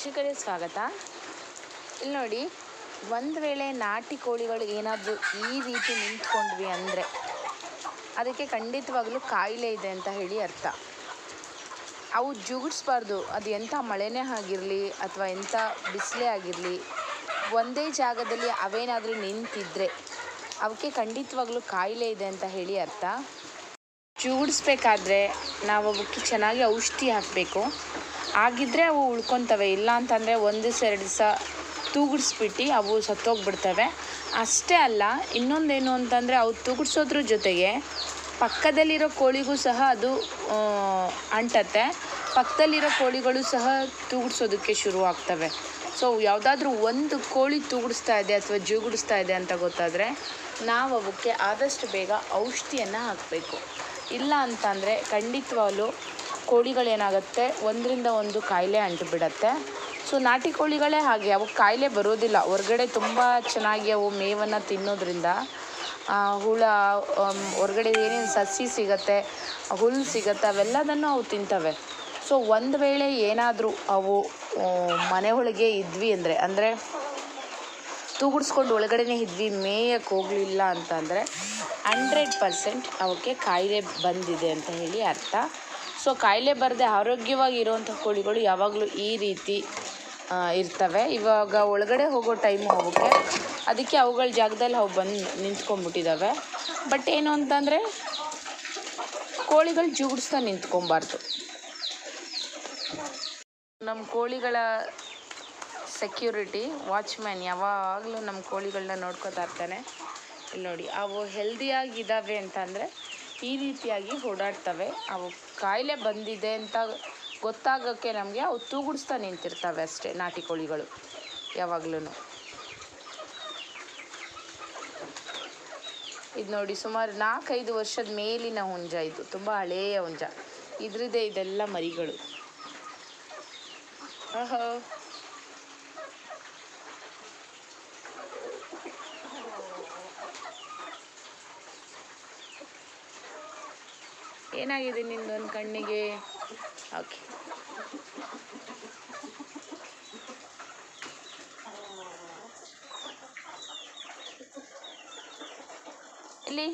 ವೀಕ್ಷಕರೇ ಸ್ವಾಗತ. ಇಲ್ಲಿ ನೋಡಿ, ಒಂದು ವೇಳೆ ನಾಟಿ ಕೋಳಿಗಳು ಏನಾದರೂ ಈ ರೀತಿ ನಿಂತ್ಕೊಂಡ್ವಿ ಅಂದರೆ ಅದಕ್ಕೆ ಖಂಡಿತವಾಗ್ಲೂ ಕಾಯಿಲೆ ಇದೆ ಅಂತ ಹೇಳಿ ಅರ್ಥ. ಅವು ಜುಗುಡ್ಸ್ಬಾರ್ದು. ಅದು ಎಂಥ ಮಳೆನೇ ಆಗಿರಲಿ ಅಥವಾ ಎಂಥ ಬಿಸಿಲೇ ಆಗಿರಲಿ, ಒಂದೇ ಜಾಗದಲ್ಲಿ ಅವೇನಾದರೂ ನಿಂತಿದ್ದರೆ ಅವಕ್ಕೆ ಖಂಡಿತವಾಗ್ಲೂ ಕಾಯಿಲೆ ಇದೆ ಅಂತ ಹೇಳಿ ಅರ್ಥ. ಜುಗುಡಿಸ್ಬೇಕಾದ್ರೆ ನಾವು ಅವಕ್ಕೆ ಚೆನ್ನಾಗಿ ಔಷಧಿ ಹಾಕಬೇಕು. ಆಗಿದ್ದರೆ ಅವು ಉಳ್ಕೊತವೆ, ಇಲ್ಲ ಅಂತಂದರೆ ಒಂದು ದಿವಸ 2 ದಿವಸ ತೂಗುಡಿಸ್ಬಿಟ್ಟು ಅವು ಸತ್ತೋಗ್ಬಿಡ್ತವೆ. ಅಷ್ಟೇ ಅಲ್ಲ, ಇನ್ನೊಂದೇನು ಅಂತಂದರೆ ಅವು ತೂಗುಡ್ಸೋದ್ರ ಜೊತೆಗೆ ಪಕ್ಕದಲ್ಲಿರೋ ಕೋಳಿಗೂ ಸಹ ಅದು ಅಂಟತ್ತೆ. ಪಕ್ಕದಲ್ಲಿರೋ ಕೋಳಿಗಳು ಸಹ ತೂಗುಡ್ಸೋದಕ್ಕೆ ಶುರು ಆಗ್ತವೆ. ಸೊ ಯಾವುದಾದ್ರೂ ಒಂದು ಕೋಳಿ ತೂಗುಡಿಸ್ತಾ ಇದೆ ಅಥವಾ ಜುಗುಡಿಸ್ತಾ ಇದೆ ಅಂತ ಗೊತ್ತಾದರೆ ನಾವು ಅವಕ್ಕೆ ಆದಷ್ಟು ಬೇಗ ಔಷಧಿಯನ್ನು ಹಾಕಬೇಕು. ಇಲ್ಲ ಅಂತಂದರೆ ಖಂಡಿತವಾಗ್ಲೂ ಕೋಳಿಗಳೇನಾಗುತ್ತೆ, ಒಂದರಿಂದ ಒಂದು ಕಾಯಿಲೆ ಅಂಟುಬಿಡತ್ತೆ. ಸೊ ನಾಟಿ ಕೋಳಿಗಳೇ ಹಾಗೆ, ಅವಕ್ಕೆ ಕಾಯಿಲೆ ಬರೋದಿಲ್ಲ. ಹೊರಗಡೆ ತುಂಬ ಚೆನ್ನಾಗಿ ಅವು ಮೇವನ್ನು ತಿನ್ನೋದ್ರಿಂದ ಹುಳ, ಹೊರಗಡೆ ಏನೇನು ಸಸಿ ಸಿಗುತ್ತೆ, ಹುಲ್ಲು ಸಿಗುತ್ತೆ, ಅವೆಲ್ಲದನ್ನು ಅವು ತಿಂತವೆ. ಸೊ ಒಂದು ವೇಳೆ ಏನಾದರೂ ಅವು ಮನೆ ಒಳಗೆ ಇದ್ವಿ ಅಂದರೆ ತೂಗುಡಿಸ್ಕೊಂಡು ಒಳಗಡೆನೇ ಇದ್ವಿ, ಮೇಯಕ್ಕೆ ಹೋಗಲಿಲ್ಲ ಅಂತಂದರೆ 100% ಅವಕ್ಕೆ ಕಾಯಿಲೆ ಬಂದಿದೆ ಅಂತ ಹೇಳಿ ಅರ್ಥ. ಸೊ ಕಾಯಿಲೆ ಬರದೆ ಆರೋಗ್ಯವಾಗಿ ಇರುವಂಥ ಕೋಳಿಗಳು ಯಾವಾಗಲೂ ಈ ರೀತಿ ಇರ್ತವೆ. ಇವಾಗ ಒಳಗಡೆ ಹೋಗೋ ಟೈಮು ಅವಕ್ಕೆ, ಅದಕ್ಕೆ ಅವುಗಳ ಜಾಗದಲ್ಲಿ ಅವು ಬಂದು ನಿಂತ್ಕೊಂಡ್ಬಿಟ್ಟಿದ್ದಾವೆ. ಬಟ್ ಏನು ಅಂತಂದರೆ ಕೋಳಿಗಳು ಜುಗುಡಿಸ್ತಾ ನಿಂತ್ಕೊಬಾರ್ದು. ನಮ್ಮ ಕೋಳಿಗಳ ಸೆಕ್ಯೂರಿಟಿ ವಾಚ್ಮ್ಯಾನ್ ಯಾವಾಗಲೂ ನಮ್ಮ ಕೋಳಿಗಳನ್ನ ನೋಡ್ಕೊತಾ ಇರ್ತಾನೆ. ಇಲ್ಲಿ ನೋಡಿ, ಅವು ಹೆಲ್ದಿಯಾಗಿದ್ದಾವೆ ಅಂತಂದರೆ ಈ ರೀತಿಯಾಗಿ ಓಡಾಡ್ತವೆ. ಅವು ಕಾಯಿಲೆ ಬಂದಿದೆ ಅಂತ ಗೊತ್ತಾಗೋಕ್ಕೆ ನಮಗೆ ಅವು ತೂಗುಡಿಸ್ತಾ ನಿಂತಿರ್ತವೆ ಅಷ್ಟೇ, ನಾಟಿ ಕೋಳಿಗಳು ಯಾವಾಗಲೂ. ಇದು ನೋಡಿ, ಸುಮಾರು 4-5 ವರ್ಷದ ಮೇಲಿನ ಹುಂಜ. ಇದು ತುಂಬ ಹಳೆಯ ಹುಂಜ. ಇದ್ರದ್ದೇ ಇದೆಲ್ಲ ಮರಿಗಳು. ಓಹೋ, ಏನಾಗಿದೆ ನಿಂದೊಂದು ಕಣ್ಣಿಗೆ? ಓಕೆ, ಇಲ್ಲಿ